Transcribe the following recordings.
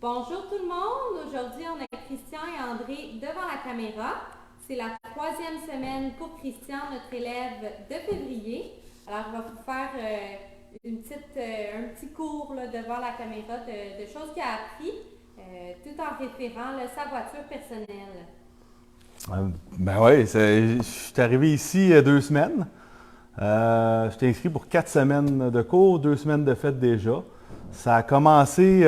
Bonjour tout le monde. Aujourd'hui, on a Christian et André devant la caméra. C'est la troisième semaine pour Christian, notre élève de février. Alors, il va vous faire un petit cours là, devant la caméra de choses qu'il a appris, tout en référant sa voiture personnelle. Ben oui, je suis arrivé ici il y a 2 semaines. Je t'ai inscrit pour 4 semaines de cours, 2 semaines de fête déjà. Ça a commencé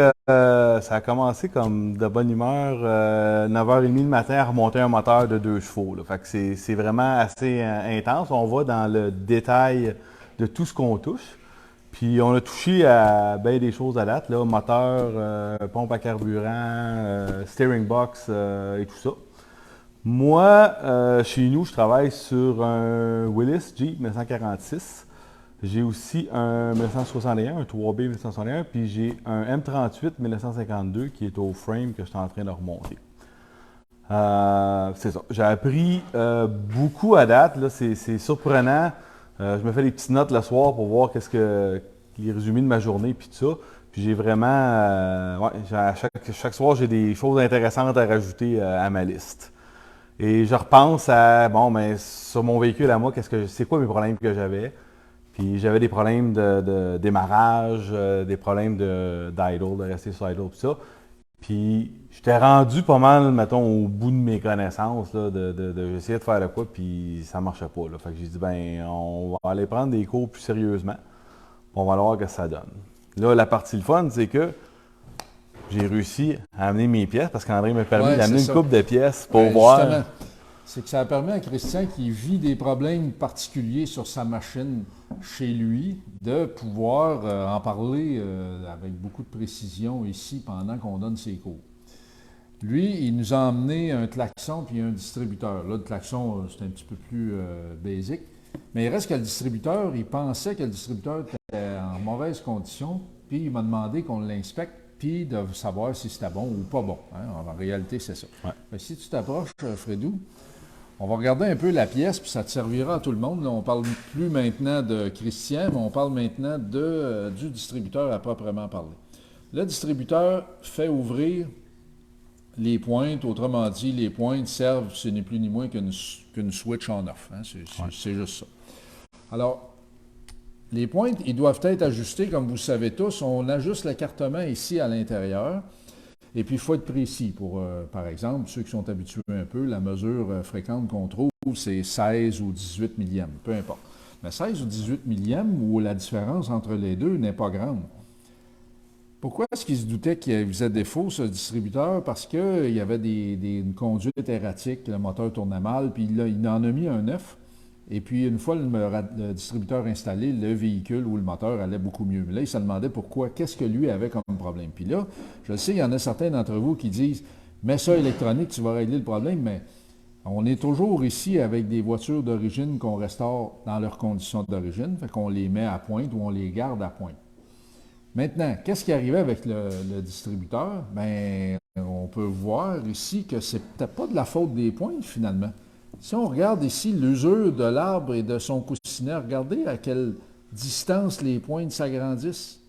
comme de bonne humeur, 9h30 le matin à remonter un moteur de 2 chevaux. Là. Fait que c'est vraiment assez intense. On va dans le détail de tout ce qu'on touche. Puis on a touché à bien des choses à date, là, moteur, pompe à carburant, steering box et tout ça. Moi, chez nous, je travaille sur un Willys Jeep 1946. J'ai aussi un 1961, un 3B 1961, puis j'ai un M38 1952 qui est au frame que je suis en train de remonter. C'est ça. J'ai appris beaucoup à date. Là, c'est surprenant. Je me fais des petites notes le soir pour voir qu'est-ce que les résumés de ma journée puis tout ça. Puis j'ai vraiment, à chaque soir, j'ai des choses intéressantes à rajouter à ma liste. Et je repense à, bon, mais sur mon véhicule à moi, c'est quoi mes problèmes que j'avais? Puis j'avais des problèmes de démarrage, des problèmes d'idle, de rester sur idle, tout ça. Puis j'étais rendu pas mal, mettons, au bout de mes connaissances, là, j'essayais de faire de quoi, puis ça marchait pas. Là. Fait que j'ai dit, ben, on va aller prendre des cours plus sérieusement, puis on va voir ce que ça donne. Là, la partie le fun, c'est que j'ai réussi à amener mes pièces, parce qu'André m'a permis d'amener une couple de pièces pour voir. Justement, c'est que ça permet à Christian, qui vit des problèmes particuliers sur sa machine chez lui, de pouvoir en parler avec beaucoup de précision ici pendant qu'on donne ses cours. Lui, il nous a emmené un klaxon puis un distributeur. Là, le klaxon, c'est un petit peu plus basique. Mais il reste que le distributeur, il pensait que le distributeur était en mauvaise condition, puis il m'a demandé qu'on l'inspecte, puis de savoir si c'était bon ou pas bon. Hein? En réalité, c'est ça. Ouais. Mais si tu t'approches, Fredou, on va regarder un peu la pièce, puis ça te servira à tout le monde. Là, on ne parle plus maintenant de Christian, mais on parle maintenant du distributeur à proprement parler. Le distributeur fait ouvrir les pointes. Autrement dit, les pointes servent, ce n'est plus ni moins qu'une switch on-off. Hein? C'est juste ça. Alors, les pointes, ils doivent être ajustés, comme vous savez tous. On ajuste l'écartement ici à l'intérieur. Et puis, il faut être précis pour, par exemple, ceux qui sont habitués un peu, la mesure fréquente qu'on trouve, c'est 16 ou 18 millièmes, peu importe. Mais 16 ou 18 millièmes, où la différence entre les deux n'est pas grande. Pourquoi est-ce qu'il se doutait qu'il faisait défaut, ce distributeur? Parce qu'il y avait une conduite erratique, le moteur tournait mal, puis il en a mis un neuf. Et puis, une fois le distributeur installé, le véhicule ou le moteur allait beaucoup mieux. Mais là, il se demandait pourquoi, qu'est-ce que lui avait comme problème. Puis là, je sais, il y en a certains d'entre vous qui disent « Mets ça électronique, tu vas régler le problème », mais on est toujours ici avec des voitures d'origine qu'on restaure dans leurs conditions d'origine, fait qu'on les met à pointe ou on les garde à pointe. Maintenant, qu'est-ce qui arrivait avec le distributeur? Bien, on peut voir ici que c'est peut-être pas de la faute des pointes, finalement. Si on regarde ici l'usure de l'arbre et de son coussinet, regardez à quelle distance les pointes s'agrandissent.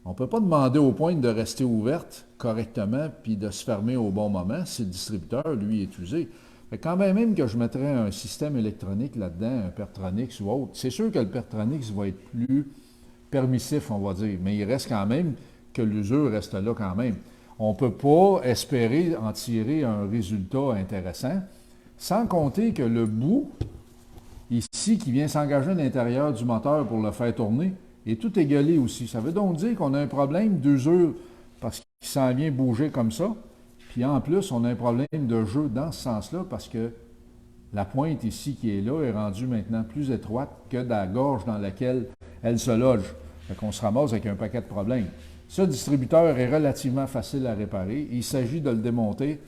On ne peut pas demander aux pointes de rester ouvertes correctement puis de se fermer au bon moment si le distributeur, lui, est usé. Fait quand même que je mettrais un système électronique là-dedans, un Pertronix ou autre, c'est sûr que le Pertronix va être plus permissif, on va dire, mais il reste quand même que l'usure reste là quand même. On ne peut pas espérer en tirer un résultat intéressant, sans compter que le bout, ici, qui vient s'engager à l'intérieur du moteur pour le faire tourner, est tout égueulé aussi. Ça veut donc dire qu'on a un problème d'usure parce qu'il s'en vient bouger comme ça. Puis en plus, on a un problème de jeu dans ce sens-là parce que la pointe ici qui est là est rendue maintenant plus étroite que dans la gorge dans laquelle elle se loge. Fait qu'on se ramasse avec un paquet de problèmes. Ce distributeur est relativement facile à réparer. Il s'agit de le démonter,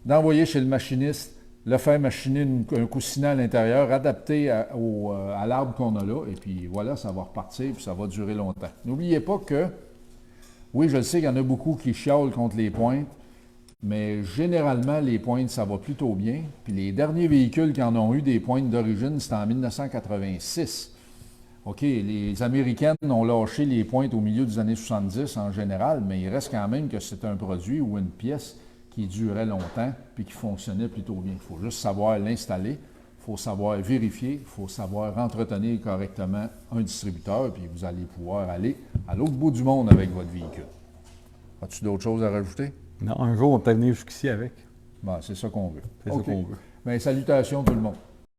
d'envoyer chez le machiniste, le faire machiner un coussinet à l'intérieur, adapté à l'arbre qu'on a là, et puis voilà, ça va repartir, puis ça va durer longtemps. N'oubliez pas que, oui, je le sais qu'il y en a beaucoup qui chiolent contre les pointes, mais généralement, les pointes, ça va plutôt bien. Puis les derniers véhicules qui en ont eu des pointes d'origine, c'était en 1986. OK, les Américaines ont lâché les pointes au milieu des années 70 en général, mais il reste quand même que c'est un produit ou une pièce qui durait longtemps puis qui fonctionnait plutôt bien. Il faut juste savoir l'installer, il faut savoir vérifier, il faut savoir entretenir correctement un distributeur, puis vous allez pouvoir aller à l'autre bout du monde avec votre véhicule. As-tu d'autres choses à rajouter? Non, un jour, on peut venir jusqu'ici avec. Ben, c'est ça qu'on veut. C'est OK. ça qu'on veut. Bien, salutations tout le monde.